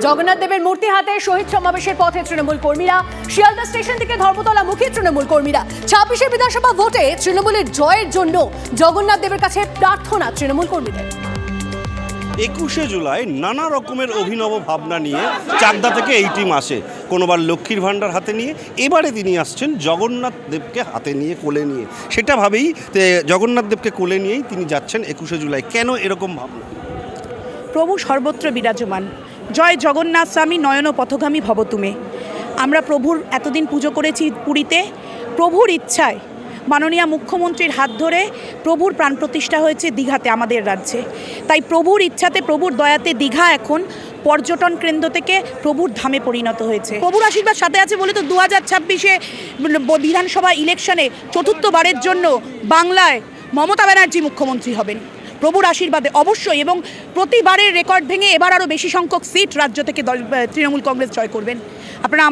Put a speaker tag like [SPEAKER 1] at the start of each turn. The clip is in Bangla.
[SPEAKER 1] জগন্নাথ দেবের মূর্তি হাতে শহীদ সমাবেশের পথে তৃণমূল কর্মীরা। শিয়ালদা স্টেশন থেকে ধর্মতলা মুখী তৃণমূল কর্মীরা। 26শে বিধানসভা ভোটে তৃণমূলের জয়ের জন্য জগন্নাথ দেবের কাছে প্রার্থনা তৃণমূল কর্মীদের।
[SPEAKER 2] 21শে জুলাই নানা রকমের অভিনব ভাবনা নিয়ে চাকদা থেকে এই টিম আসে। কোনোবার লক্ষ্মীর ভাণ্ডার হাতে নিয়ে, এবারে তিনি আসছেন জগন্নাথ দেবকে হাতে নিয়ে, কোলে নিয়ে। সেটা ভাবেই জগন্নাথ দেবকে কোলে নিয়েই তিনি যাচ্ছেন 21শে জুলাই। কেন এরকম ভাবনা?
[SPEAKER 3] প্রভু সর্বত্র বিরাজমান। জয় জগন্নাথ স্বামী নয়ন পথগামী ভব তুমে। আমরা প্রভুর এতদিন পুজো করেছি পুরীতে। প্রভুর ইচ্ছায় মাননীয় মুখ্যমন্ত্রীর হাত ধরে প্রভুর প্রাণ প্রতিষ্ঠা হয়েছে দীঘাতে, আমাদের রাজ্যে। তাই প্রভুর ইচ্ছাতে, প্রভুর দয়াতে দীঘা এখন পর্যটন কেন্দ্র থেকে প্রভুর ধামে পরিণত হয়েছে। প্রভুর আশীর্বাদ সাথে আছে বলে তো 2026-এ বিধানসভা ইলেকশনে চতুর্থবারের জন্য বাংলায় মমতা ব্যানার্জি মুখ্যমন্ত্রী হবেন প্রভুর আশীর্বাদে অবশ্যই। এবং প্রতিবারের রেকর্ড ভেঙে এবার আরও বেশি সংখ্যক সিট রাজ্য থেকে তৃণমূল কংগ্রেস জয় করবেন। আপনারা